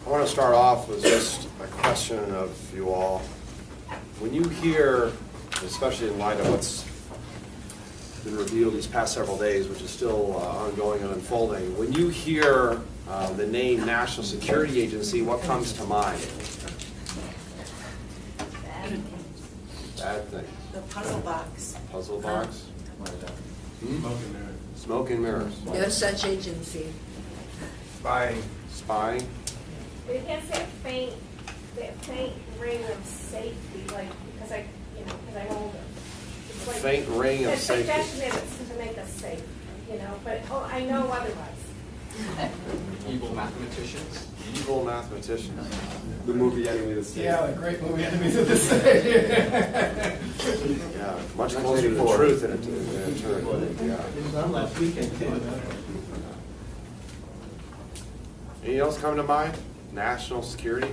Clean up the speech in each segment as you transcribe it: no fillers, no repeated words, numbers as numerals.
I want to start off with just a question of you all. When you hear, especially in light of what's been revealed these past several days, which is still ongoing and unfolding, when you hear the name National Security Agency, what comes to mind? Bad things. The puzzle box. Puzzle box? Smoke and mirrors. Smoke and mirrors. No such agency. Spying. Spying? It has that faint ring of safety, like, because I'm older. It's like Faint ring of the safety. suggestion is it's to make us safe, but I know otherwise. Evil mathematicians. Evil mathematicians. The movie Enemy of the State. Yeah, the great movie Enemies of the State. Yeah, much closer to the truth than it turned. Yeah. It was on last weekend, too. Anything else come to mind? National security?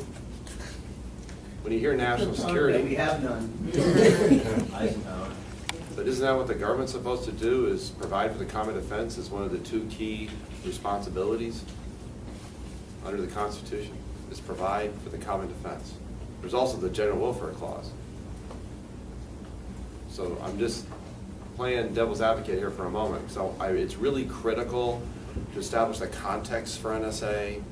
When you hear national security, We have none. but isn't that what the government's supposed to do, is provide for the common defense as one of the two key responsibilities under the Constitution, is provide for the common defense. There's also the general welfare clause. So I'm just playing devil's advocate here for a moment. So it's really critical to establish the context for NSA.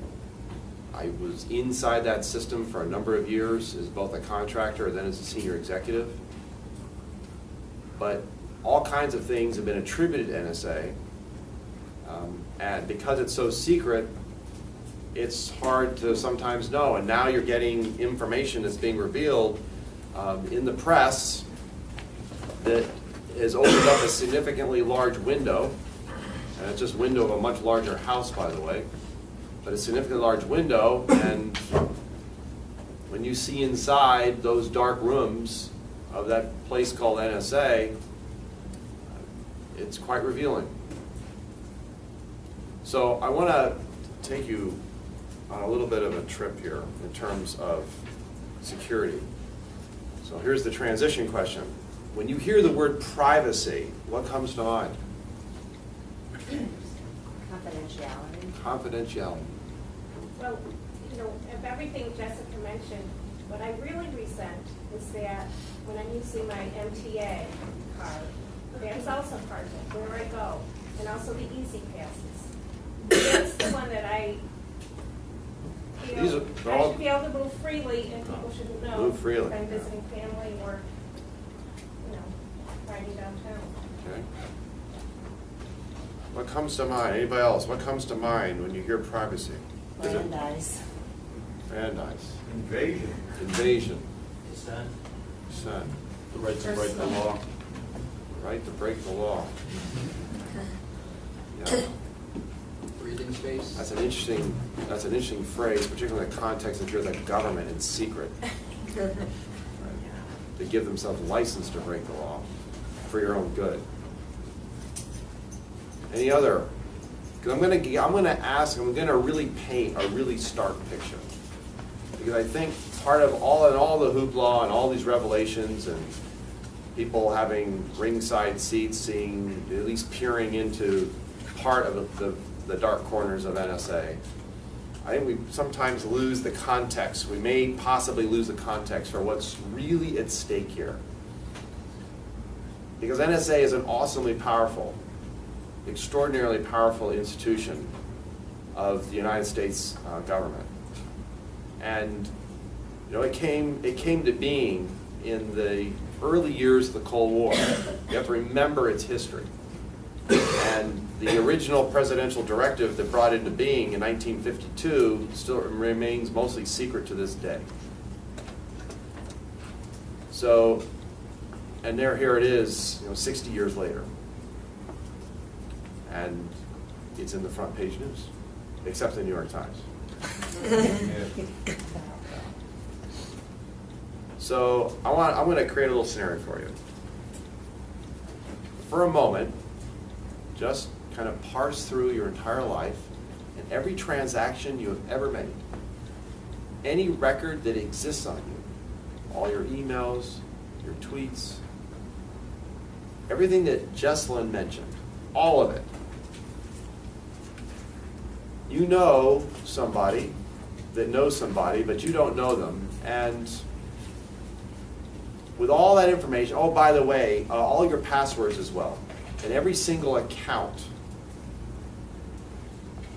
I was inside that system for a number of years as both a contractor and then as a senior executive. But all kinds of things have been attributed to NSA. And because it's so secret, it's hard to sometimes know. And now you're getting information that's being revealed in the press that has opened up a significantly large window. And it's just a window of a much larger house, by the way. But a significantly large window, and when you see inside those dark rooms of that place called NSA, it's quite revealing. So I want to take you on a little bit of a trip here in terms of security. So here's the transition question. When you hear the word privacy, what comes to mind? Confidentiality. Confidentiality. Well, of everything Jessica mentioned, what I really resent is that when I'm using my MTA card, that's also part of it, where I go, and also the Easy Passes. That's the one that I feel These are I all- should be able to move freely, and people shouldn't know Move freely. if I'm visiting family or, riding downtown. Okay. What comes to mind? Anybody else? What comes to mind when you hear privacy? Is it Brandeis. Brandeis? Invasion. Invasion. Dissent. Dissent. The right to break the law. Right to break the law. Yeah. Breathing space. That's an interesting phrase, particularly in the context that you're the government in secret. Right. They give themselves license to break the law for your own good. Any other? Because I'm going to really paint a really stark picture. Because I think part of all the hoopla and all these revelations and people having ringside seats, seeing, at least peering into part of the dark corners of NSA, I think we sometimes lose the context. We may possibly lose the context for what's really at stake here. Because NSA is an awesomely powerful, extraordinarily powerful institution of the United States government. And it came to being in the early years of the Cold War. You have to remember its history. And the original presidential directive that brought it into being in 1952 still remains mostly secret to this day. So, and here it is, 60 years later. And it's in the front page news, except the New York Times. So I'm going to create a little scenario for you. For a moment, just kind of parse through your entire life and every transaction you have ever made. Any record that exists on you, all your emails, your tweets, everything that Jessalyn mentioned, all of it. You know somebody that know somebody, but you don't know them. And with all that information, oh, by the way, all your passwords as well, and every single account.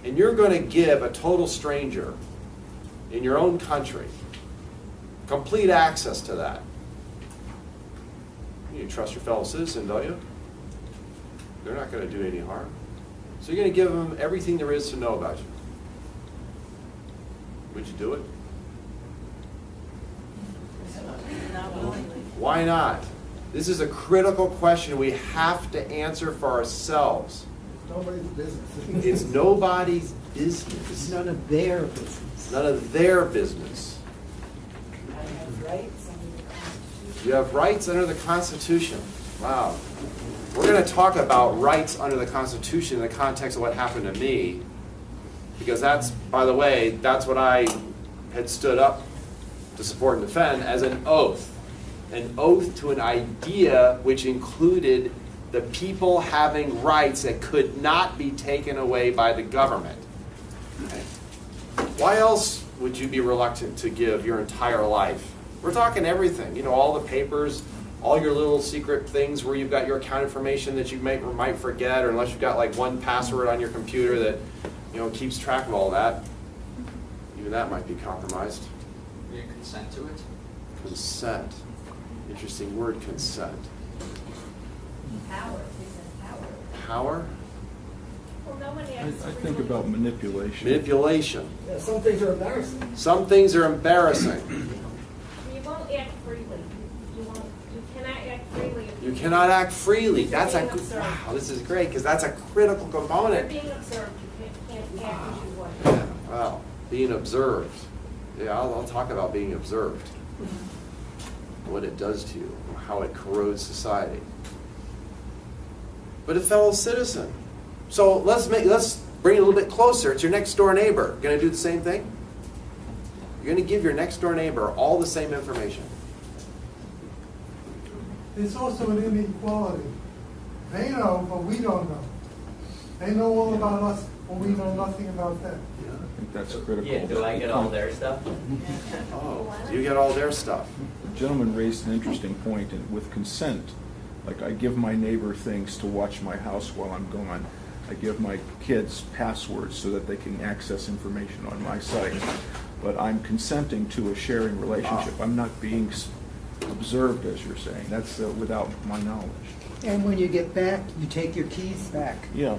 And you're going to give a total stranger in your own country complete access to that. You trust your fellow citizen, don't you? They're not going to do any harm. So you're going to give them everything there is to know about you. Would you do it? Not willingly. Why not? This is a critical question we have to answer for ourselves. Nobody's business. It's nobody's business. It's none of their business. None of their business. I have rights under the Constitution. You have rights under the Constitution. Wow. We're going to talk about rights under the Constitution in the context of what happened to me, because that's, by the way, that's what I had stood up to support and defend as an oath. An oath to an idea which included the people having rights that could not be taken away by the government. Okay. Why else would you be reluctant to give your entire life? We're talking everything, you know, all the papers, all your little secret things where you've got your account information that you might forget, or unless you've got like one password on your computer that, you know, keeps track of all that. Even that might be compromised. Will you consent to it? Consent. Interesting word, consent. Power, is power. Power? Well, no one I asks. think about manipulation. Manipulation. Yeah, some things are embarrassing. Some things are embarrassing. You won't act freely. You cannot act freely. if You cannot act freely. You're That's a being observed. wow. This is great because that's a critical You're component. being observed. You can't act as you would. Yeah, wow, being observed. Yeah, I'll talk about being observed. What it does to you, how it corrodes society. But a fellow citizen. So let's bring it a little bit closer. It's your next door neighbor. Going to do the same thing? You're going to give your next door neighbor all the same information. It's also an inequality. They know, but we don't know. They know all about us, but we know nothing about them. I think that's critical. Yeah, do I get all their stuff? Oh, you get all their stuff. The gentleman raised an interesting point, and with consent, like I give my neighbor things to watch my house while I'm gone. I give my kids passwords so that they can access information on my site. But I'm consenting to a sharing relationship. I'm not being observed, as you're saying. That's without my knowledge. And when you get back, you take your keys back. Yeah.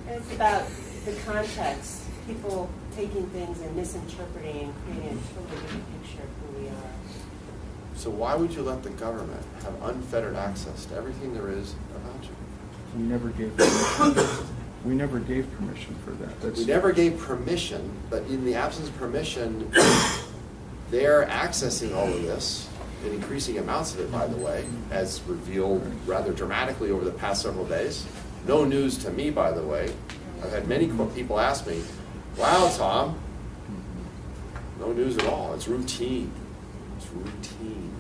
It's about the context, people taking things and misinterpreting and creating a totally different picture of who we are. So why would you let the government have unfettered access to everything there is about you? We never gave permission. We never gave permission for that. We never gave permission, but in the absence of permission, they're accessing all of this in increasing amounts of it, by the way, as revealed rather dramatically over the past several days. No news to me, by the way. I've had many people ask me, wow, Tom, no news at all. It's routine. It's routine.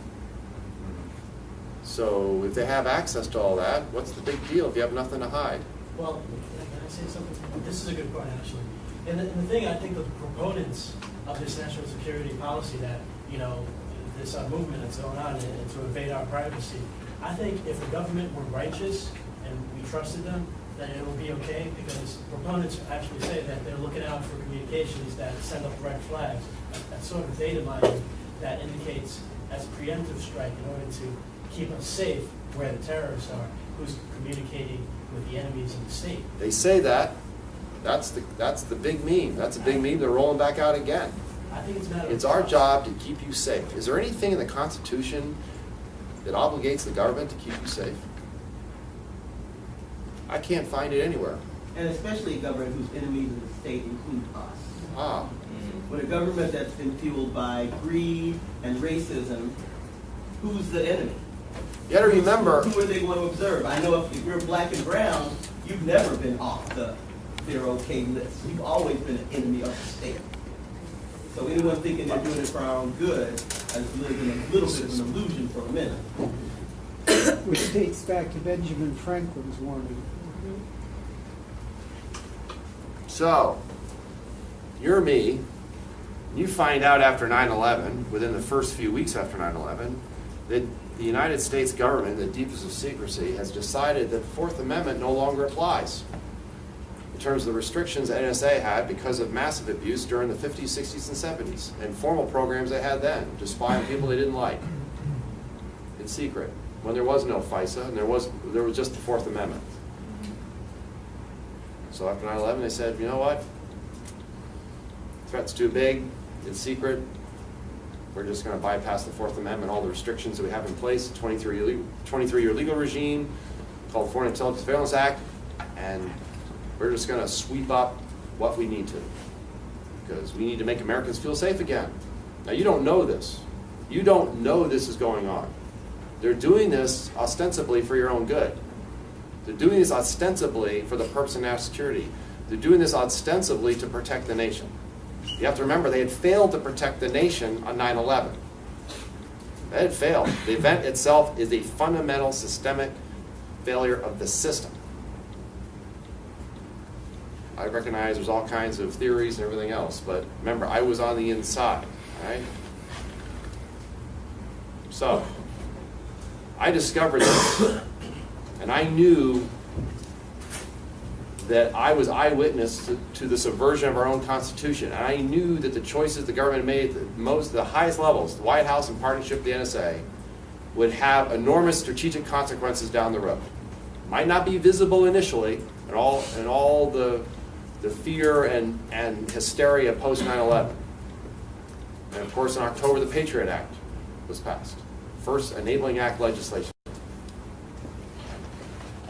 So if they have access to all that, what's the big deal if you have nothing to hide? Well, can I say something? This is a good point, actually. And the thing, I think the proponents of this national security policy that, you know, this movement that's going on and to invade our privacy, I think if the government were righteous and we trusted them, then it will be okay, because proponents actually say that they're looking out for communications that send up red flags, that sort of data mining that indicates as a preemptive strike in order to keep us safe where the terrorists are, who's communicating with the enemies of the state. They say that. That's the big meme. That's a big meme. They're rolling back out again. I think it's a matter of It's our trust. job to keep you safe. Is there anything in the Constitution that obligates the government to keep you safe? I can't find it anywhere. And especially a government whose enemies of the state include us. Ah, With a government that's been fueled by greed and racism, who's the enemy? you got to remember. Who are they going to observe? I know if you're black and brown, you've never been off the they're okay list. You've always been an enemy of the state. So anyone thinking they're doing it for our own good has lived in a little bit of an illusion for a minute. Which dates back to Benjamin Franklin's warning. So, you're me. You find out after 9/11, within the first few weeks after 9/11, that the United States government, in the deepest of secrecy, has decided that the Fourth Amendment no longer applies in terms of the restrictions the NSA had because of massive abuse during the 50s, 60s, and 70s, and formal programs they had then to spy on people they didn't like in secret, when there was no FISA and there was just the Fourth Amendment. So after 9/11, they said, you know what? Threat's too big, it's secret. We're just going to bypass the Fourth Amendment, all the restrictions that we have in place, 23-year legal regime called Foreign Intelligence Surveillance Act, and we're just going to sweep up what we need to, because we need to make Americans feel safe again. Now, you don't know this. You don't know this is going on. They're doing this ostensibly for your own good. They're doing this ostensibly for the purpose of national security. They're doing this ostensibly to protect the nation. You have to remember, they had failed to protect the nation on 9/11. They had failed. The event itself is a fundamental systemic failure of the system. I recognize there's all kinds of theories and everything else, but remember, I was on the inside, right? So, I discovered this, and I knew that I was eyewitness to the subversion of our own Constitution. And I knew that the choices the government made at the highest levels, the White House in partnership with the NSA, would have enormous strategic consequences down the road. Might not be visible initially, and all the fear and hysteria post 9/11. And of course, in October, the Patriot Act was passed. First Enabling Act legislation.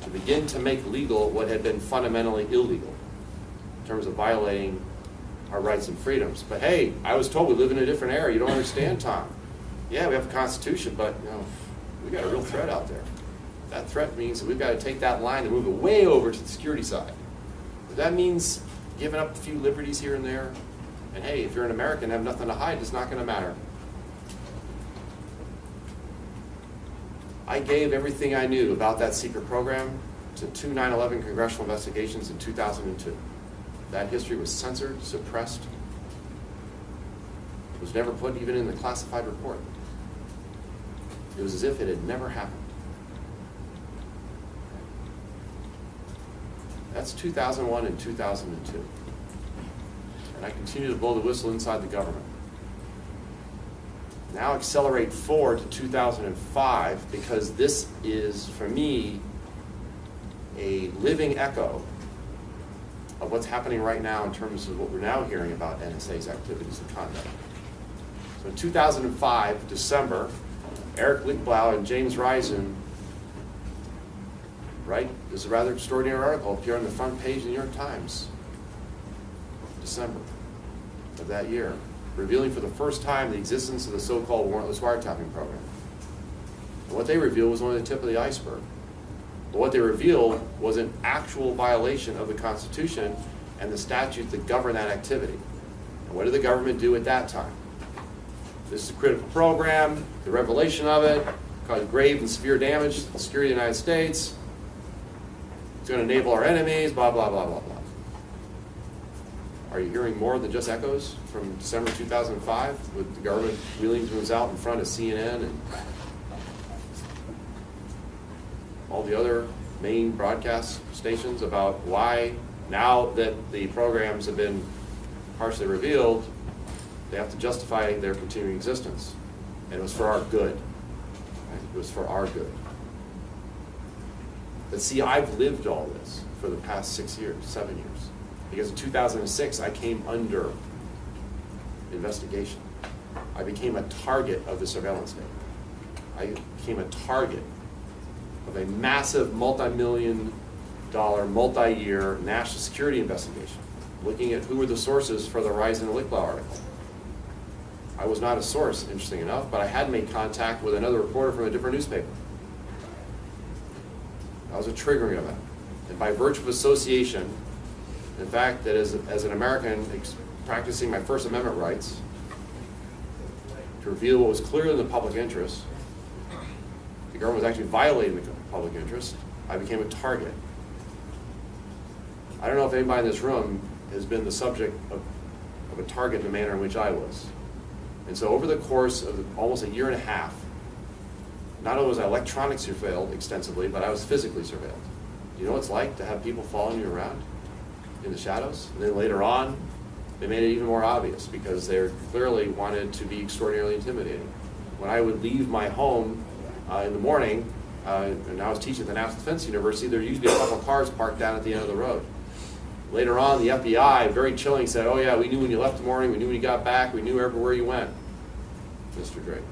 To begin to make legal what had been fundamentally illegal in terms of violating our rights and freedoms. But hey, I was told we live in a different era. You don't understand, Tom. Yeah, we have a Constitution, but we got a real threat out there. That threat means that we've got to take that line and move it way over to the security side. If that means giving up a few liberties here and there, and hey, if you're an American and have nothing to hide, it's not going to matter. I gave everything I knew about that secret program to 2 9/11 congressional investigations in 2002. That history was censored, suppressed. It was never put even in the classified report. It was as if it had never happened. That's 2001 and 2002. And I continue to blow the whistle inside the government. Now accelerate forward to 2005, because this is, for me, a living echo of what's happening right now in terms of what we're now hearing about NSA's activities and conduct. So in 2005, December, Eric Lichtblau and James Risen, right, this is a rather extraordinary article, appeared on the front page of the New York Times, December of that year, revealing for the first time the existence of the so-called warrantless wiretapping program. And what they revealed was only the tip of the iceberg. But what they revealed was an actual violation of the Constitution and the statutes that govern that activity. And what did the government do at that time? This is a critical program. The revelation of it caused grave and severe damage to the security of the United States. It's going to enable our enemies, blah, blah, blah, blah, blah. Are you hearing more than just echoes from December 2005 with the government wheeling things out in front of CNN and all the other main broadcast stations about why, now that the programs have been partially revealed, they have to justify their continuing existence? And it was for our good. Right? It was for our good. But see, I've lived all this for the past 6 years, 7 years. Because in 2006, I came under investigation. I became a target of the surveillance state. I became a target of a massive multi-million-dollar, multi-year national security investigation, looking at who were the sources for the Risen and Lichtblau article. I was not a source, interesting enough, but I had made contact with another reporter from a different newspaper. That was a triggering event. And by virtue of association, in fact, that as an American practicing my First Amendment rights, to reveal what was clearly in the public interest, the government was actually violating the public interest, I became a target. I don't know if anybody in this room has been the subject of of a target in the manner in which I was. And so over the course of almost a year and a half, not only was I electronically surveilled extensively, but I was physically surveilled. Do you know what it's like to have people following you around in the shadows? And then later on, they made it even more obvious because they clearly wanted to be extraordinarily intimidating. When I would leave my home in the morning, and I was teaching at the National Defense University, there used to be a couple of cars parked down at the end of the road. Later on, the FBI, very chilling, said, oh yeah, we knew when you left in the morning, we knew when you got back, we knew everywhere you went, Mr. Drake.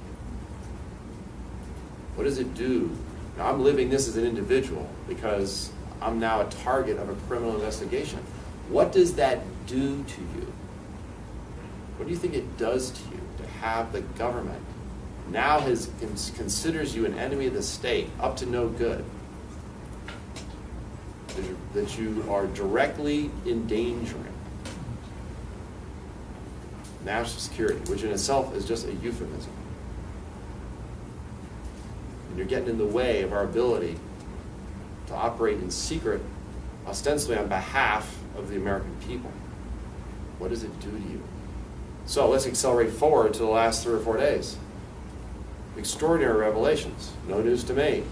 What does it do? Now, I'm living this as an individual because I'm now a target of a criminal investigation. What does that do to you? What do you think it does to you to have the government now considers you an enemy of the state, up to no good, that you are directly endangering national security, which in itself is just a euphemism. And you're getting in the way of our ability to operate in secret, ostensibly on behalf of the American people. What does it do to you? So let's accelerate forward to the last 3 or 4 days. Extraordinary revelations, no news to me.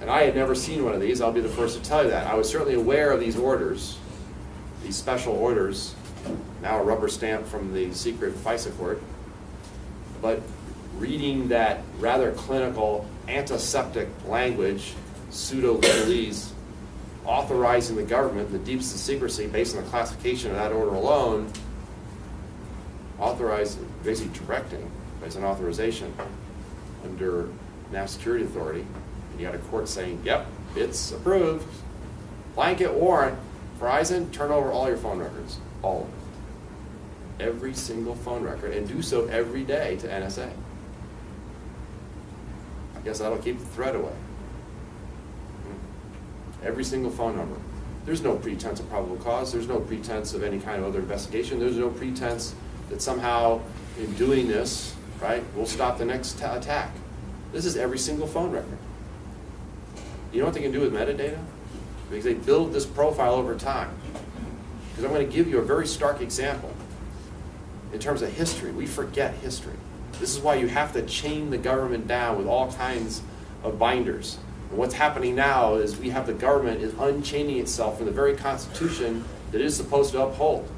And I had never seen one of these, I'll be the first to tell you that. I was certainly aware of these orders, these special orders, now a rubber stamp from the secret FISA court, but reading that rather clinical, antiseptic language, pseudo-legalese, authorizing the government in the deepest of secrecy based on the classification of that order alone, authorizing, basically directing, based on authorization under National Security Authority, and you got a court saying, yep, it's approved. Blanket warrant for Eisen, turn over all your phone records, all of them. Every single phone record, and do so every day to NSA. I guess that'll keep the threat away. Every single phone number. There's no pretense of probable cause. There's no pretense of any kind of other investigation. There's no pretense that somehow in doing this, right, we'll stop the next attack. This is every single phone record. You know what they can do with metadata? Because they build this profile over time. Because I'm going to give you a very stark example. In terms of history, we forget history. This is why you have to chain the government down with all kinds of binders. And what's happening now is we have the government is unchaining itself from the very Constitution that it is supposed to uphold.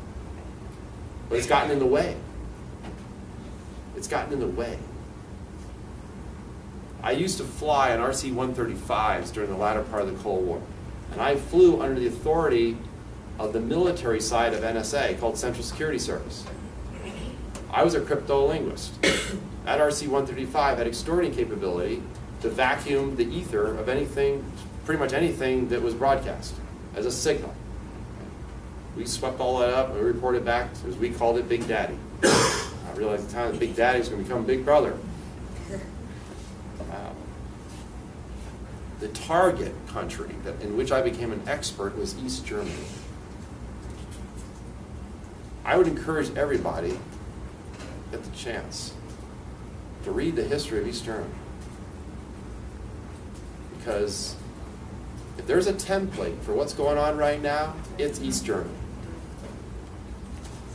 But it's gotten in the way. It's gotten in the way. I used to fly on RC-135s during the latter part of the Cold War. And I flew under the authority of the military side of NSA called Central Security Service. I was a cryptolinguist. That RC-135 had extraordinary capability to vacuum the ether of anything, pretty much anything that was broadcast as a signal. We swept all that up and we reported back, as we called it, Big Daddy. I realized at the time that Big Daddy was going to become Big Brother. The target country in which I became an expert was East Germany. I would encourage everybody, get the chance, to read the history of East Germany. Because if there's a template for what's going on right now, it's East Germany.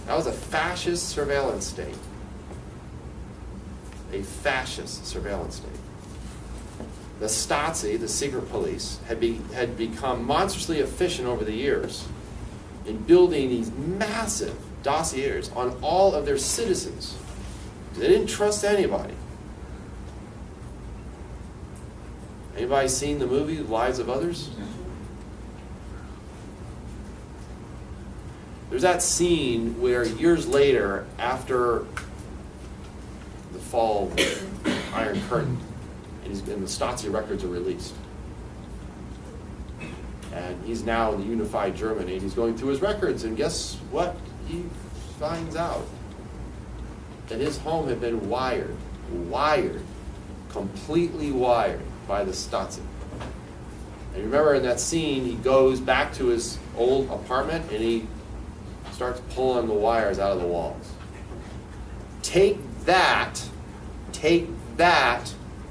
That was a fascist surveillance state. A fascist surveillance state. The Stasi, the secret police, had become monstrously efficient over the years in building these massive dossiers on all of their citizens. They didn't trust anybody. Anybody seen the movie Lives of Others? There's that scene where years later, after the fall of the Iron Curtain, and the Stasi records are released. And he's now in the unified Germany, and he's going through his records, and guess what? He finds out that his home had been wired, completely wired by the Stasi. And remember in that scene, he goes back to his old apartment, and he starts pulling the wires out of the walls. Take that,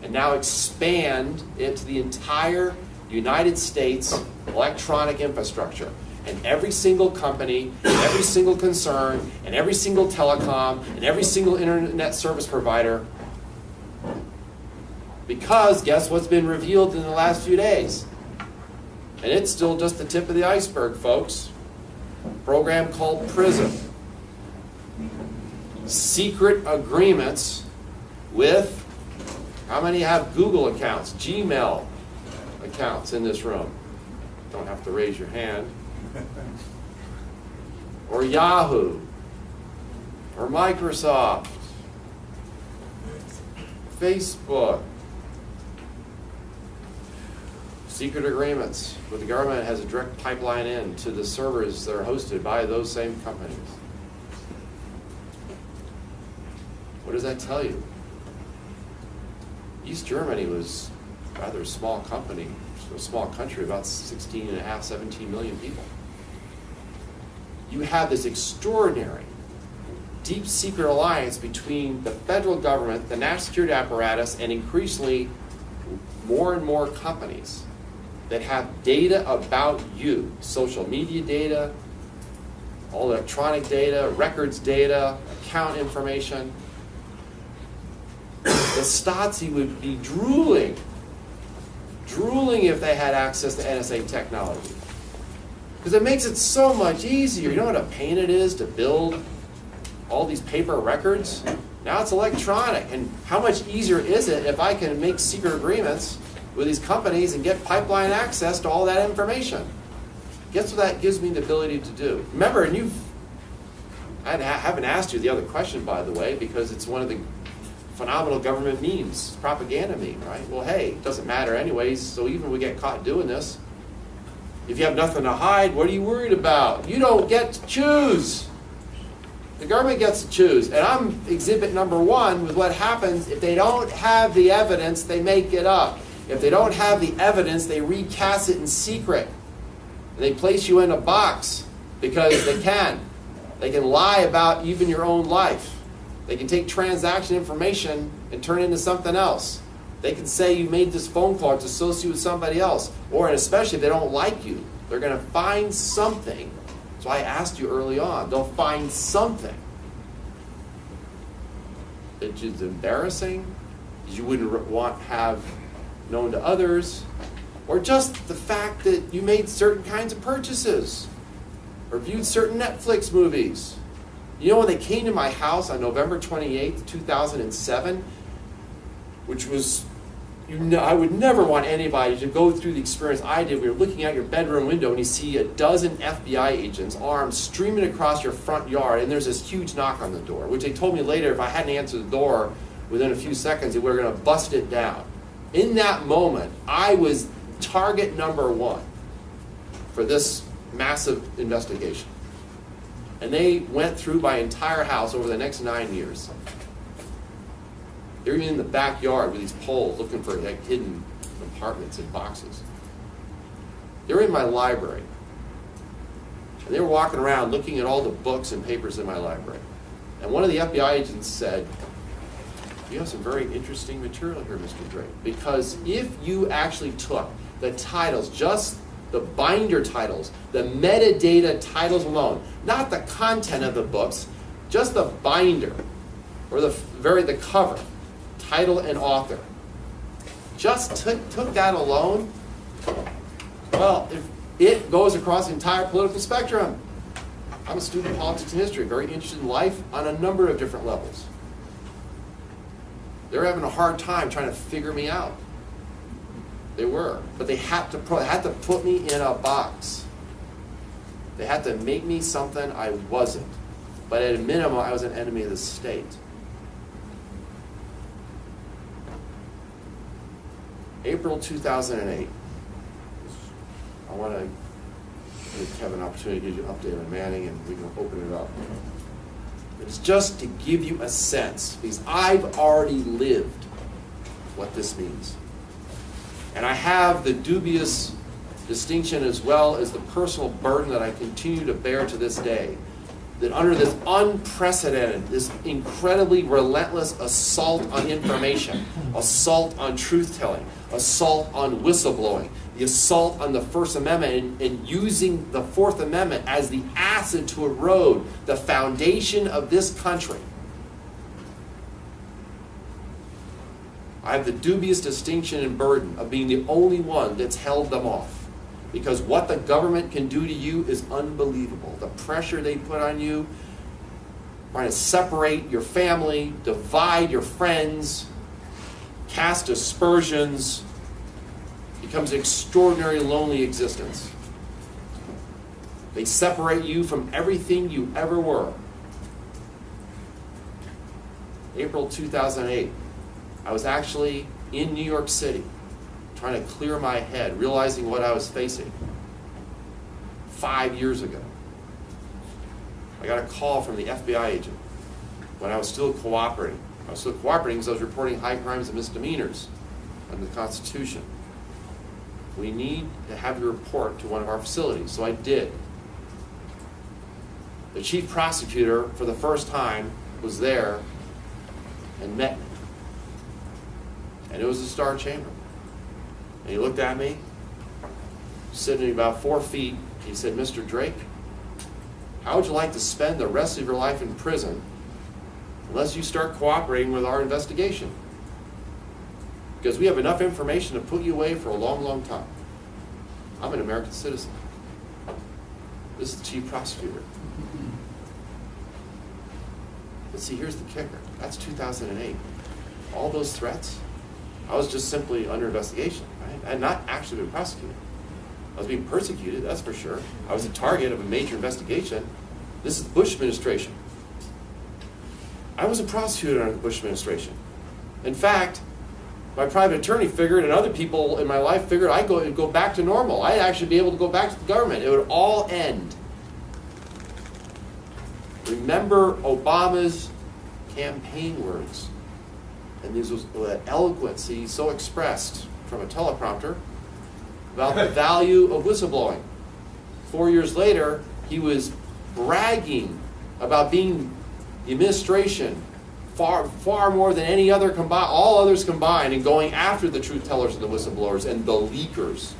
and now expand it to the entire United States electronic infrastructure. and every single company, and every single concern, and every single telecom, and every single internet service provider. Because guess what's been revealed in the last few days? And it's still just the tip of the iceberg, folks. A program called PRISM. Secret agreements with, how many have Google accounts, Gmail accounts in this room? Don't have to raise your hand. Or Yahoo, or Microsoft, Facebook. Secret agreements with the government has a direct pipeline in to the servers that are hosted by those same companies. What does that tell you? East Germany was a rather small company, a small country, about 16 and a half, 17 million people. You have this extraordinary, deep secret alliance between the federal government, the national security apparatus, and increasingly more and more companies that have data about you, social media data, all electronic data, records data, account information. The Stasi would be drooling if they had access to NSA technology. Because it makes it so much easier. You know what a pain it is to build all these paper records? Now it's electronic. And how much easier is it if I can make secret agreements with these companies and get pipeline access to all that information? Guess what that gives me the ability to do? Remember, and I haven't asked you the other question, by the way, because it's one of the phenomenal government memes, propaganda meme, right? Well, hey, it doesn't matter anyways, so even if we get caught doing this, if you have nothing to hide, what are you worried about? You don't get to choose. The government gets to choose. And I'm exhibit number 1 with what happens if they don't have the evidence, they make it up. If they don't have the evidence, they recast it in secret. And they place you in a box because they can. They can lie about even your own life. They can take transaction information and turn it into something else. They can say you made this phone call to associate with somebody else. Or, and especially if they don't like you, they're going to find something. That's why I asked you early on. They'll find something that is embarrassing, that you wouldn't want to have known to others, or just the fact that you made certain kinds of purchases or viewed certain Netflix movies. You know, when they came to my house on November 28th, 2007, which was, I would never want anybody to go through the experience I did. We were looking out your bedroom window and you see a dozen FBI agents armed streaming across your front yard, and there's this huge knock on the door, which they told me later if I hadn't answered the door within a few seconds, they were going to bust it down. In that moment, I was target number 1 for this massive investigation. And they went through my entire house over the next 9 years. They were even in the backyard with these poles looking for like hidden compartments and boxes. They were in my library. And they were walking around looking at all the books and papers in my library. And one of the FBI agents said, "You have some very interesting material here, Mr. Drake. Because if you actually took the titles, just the binder titles, the metadata titles alone, not the content of the books, just the binder, or the cover, title and author, just took that alone, well, if it goes across the entire political spectrum. I'm a student of politics and history, very interested in life on a number of different levels. They were having a hard time trying to figure me out. They were. But they had to put me in a box. They had to make me something I wasn't. But at a minimum, I was an enemy of the state. April 2008. I want to have an opportunity to give you an update on Manning, and we can open it up. It's just to give you a sense, because I've already lived what this means. And I have the dubious distinction as well as the personal burden that I continue to bear to this day, that under this unprecedented, this incredibly relentless assault on information, assault on truth-telling, assault on whistleblowing, the assault on the First Amendment and using the Fourth Amendment as the acid to erode the foundation of this country. I have the dubious distinction and burden of being the only one that's held them off. Because what the government can do to you is unbelievable. The pressure they put on you, trying to separate your family, divide your friends, cast aspersions, becomes an extraordinary lonely existence. They separate you from everything you ever were. April 2008, I was actually in New York City trying to clear my head, realizing what I was facing 5 years ago. I got a call from the FBI agent when I was still cooperating. I was still cooperating because I was reporting high crimes and misdemeanors under the Constitution. We need to have you report to one of our facilities. So I did. The chief prosecutor, for the first time, was there and met me. And it was a star chamber. And he looked at me, sitting about 4 feet. He said, "Mr. Drake, how would you like to spend the rest of your life in prison unless you start cooperating with our investigation? Because we have enough information to put you away for a long, long time." I'm an American citizen. This is the chief prosecutor. But see, here's the kicker. That's 2008. All those threats, I was just simply under investigation. Right? I had not actually been prosecuted. I was being persecuted, that's for sure. I was the target of a major investigation. This is the Bush administration. I was a prosecutor under the Bush administration. In fact, my private attorney figured, and other people in my life figured, I'd go back to normal. I'd actually be able to go back to the government. It would all end. Remember Obama's campaign words. And these was the eloquence he so expressed from a teleprompter about the value of whistleblowing. 4 years later, he was bragging about being the administration far more than any other all others combined, and going after the truth tellers and the whistleblowers and the leakers.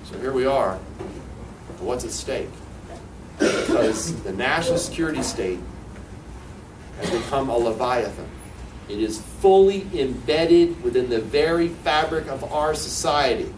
So here we are. What's at stake? Because the national security state has become a leviathan. It is fully embedded within the very fabric of our society.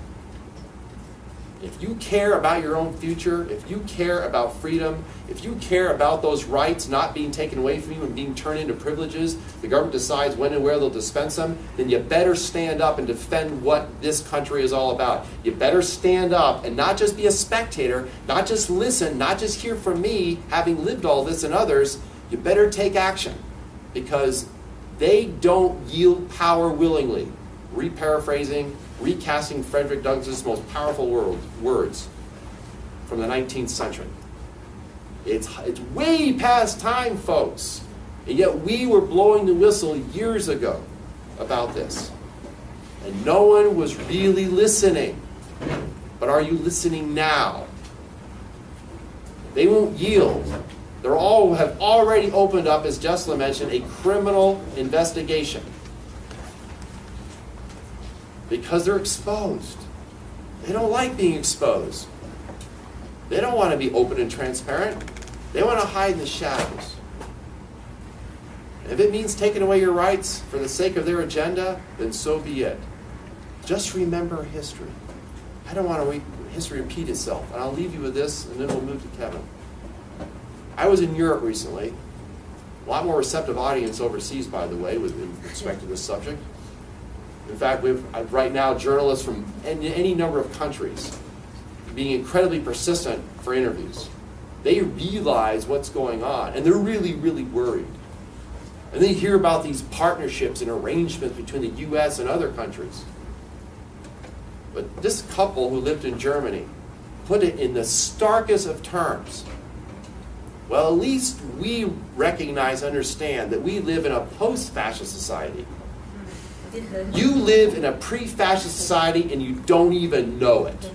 If you care about your own future, if you care about freedom, if you care about those rights not being taken away from you and being turned into privileges, the government decides when and where they'll dispense them, then you better stand up and defend what this country is all about. You better stand up and not just be a spectator, not just listen, not just hear from me, having lived all this and others. You better take action, because they don't yield power willingly. Reparaphrasing, recasting Frederick Douglass' most powerful words from the 19th century. It's way past time, folks. And yet we were blowing the whistle years ago about this. And no one was really listening. But are you listening now? They won't yield. They have already opened up, as Jesla mentioned, a criminal investigation. Because they're exposed. They don't like being exposed. They don't want to be open and transparent. They want to hide in the shadows. If it means taking away your rights for the sake of their agenda, then so be it. Just remember history. I don't want history to repeat itself. And I'll leave you with this, and then we'll move to Kevin. I was in Europe recently. A lot more receptive audience overseas, by the way, with respect to this subject. In fact, right now journalists from any number of countries being incredibly persistent for interviews. They realize what's going on, and they're really, really worried. And they hear about these partnerships and arrangements between the U.S. and other countries. But this couple who lived in Germany put it in the starkest of terms. Well, at least we recognize, understand that we live in a post-fascist society. You live in a pre-fascist society and you don't even know it.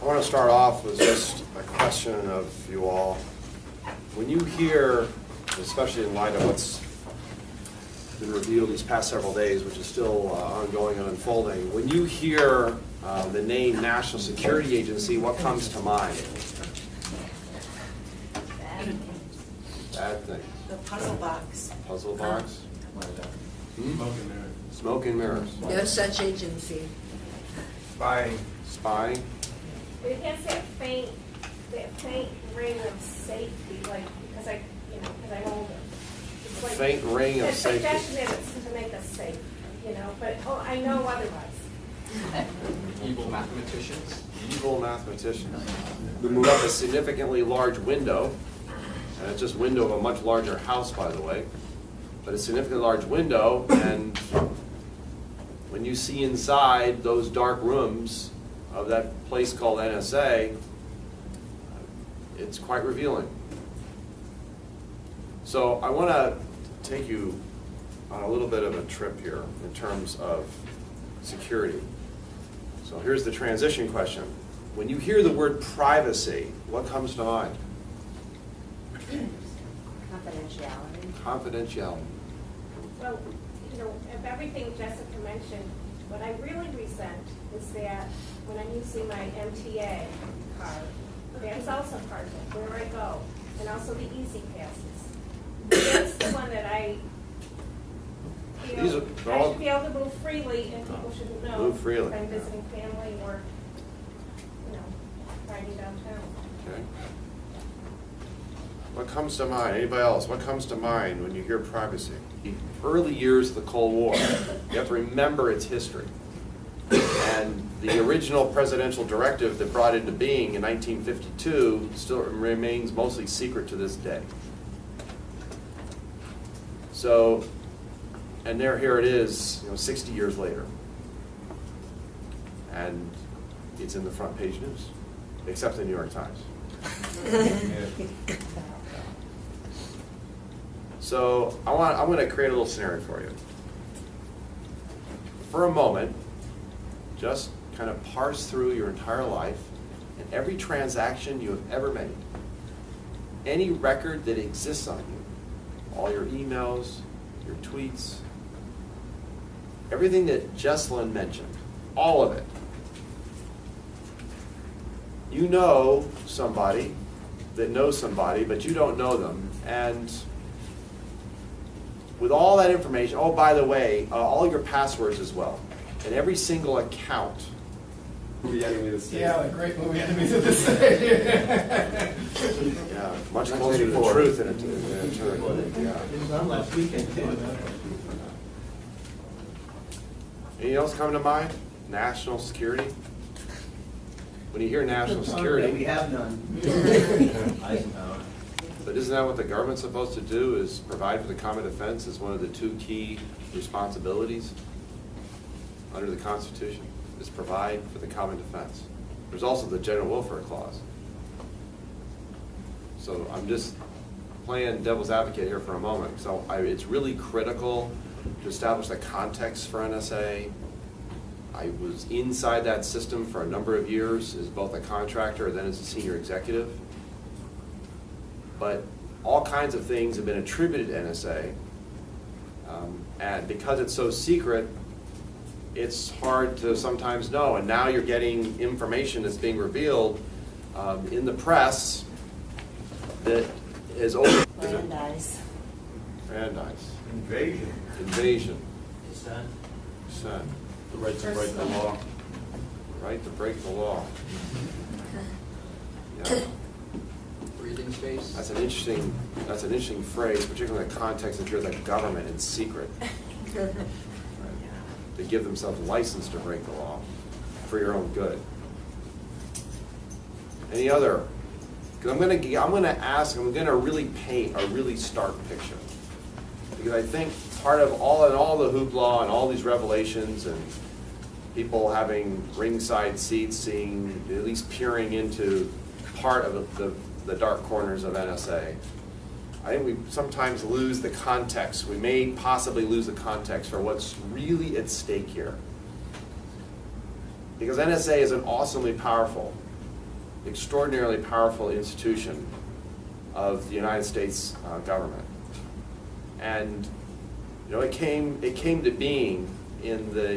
I want to start off with just a question of you all. When you hear, especially in light of what's been revealed these past several days, which is still ongoing and unfolding, when you hear the name National Security Agency, what comes to mind? Bad thing. The puzzle box. Puzzle box? Smoke and mirrors. Smoke and mirrors. No such agency. Spying. Spying? It has that faint ring of safety, like, because I'm older. It's like Faint ring of the safety. suggestion that it's to make us safe, but I know otherwise. Evil mathematicians. Evil mathematicians. We move up a significantly large window, and it's just window of a much larger house, by the way, but a significantly large window, and when you see inside those dark rooms of that place called NSA, it's quite revealing. So I want to take you on a little bit of a trip here in terms of security. So here's the transition question. When you hear the word privacy, what comes to mind? Confidentiality. Confidentiality. Well, of everything Jessica mentioned, what I really resent is that when I'm using my MTA card, that's also part of it, where I go, and also the easy passes. That's the one that I feel These are I all- should be able to move freely, and people shouldn't know Move freely. if I'm visiting family or, riding downtown. Okay. What comes to mind? Anybody else? What comes to mind when you hear privacy? The early years of the Cold War. You have to remember its history. And the original presidential directive that brought it into being in 1952 still remains mostly secret to this day. So, and here it is, 60 years later. And it's in the front page news, except the New York Times. So I'm going to create a little scenario for you. For a moment, just kind of parse through your entire life and every transaction you have ever made. Any record that exists on you, all your emails, your tweets, everything that Jessalyn mentioned, all of it. You know somebody that knows somebody, but you don't know them, and with all that information, oh, by the way, all your passwords as well, and every single account. Movie enemy of the state. Yeah, like great movie Enemies of the State. Yeah, much closer to the truth than it turned. Yeah. Last weekend, too. Anything else coming to mind? National security? When you hear national security, We have none. but isn't that what the government's supposed to do, is provide for the common defense as one of the two key responsibilities under the Constitution, is provide for the common defense. There's also the general welfare clause. So I'm just playing devil's advocate here for a moment. So it's really critical to establish the context for NSA. I was inside that system for a number of years as both a contractor and then as a senior executive. But all kinds of things have been attributed to NSA. And because it's so secret, it's hard to sometimes know. And now you're getting information that's being revealed in the press that is over. Brandeis. Brandeis. Invasion. Invasion. Dissent. Dissent. The right to break the law. Right to break the law. Yeah. Breathing space. That's an interesting phrase, particularly in the context if you're the government in secret. Right. They give themselves license to break the law for your own good. Any other? Because I'm going to really paint a really stark picture. Because I think part of all the hoopla and all these revelations and people having ringside seats, seeing, at least peering into part of the dark corners of NSA, I think we sometimes lose the context. We may possibly lose the context for what's really at stake here. Because NSA is an awesomely powerful extraordinarily powerful institution of the United States government. And it came to being in the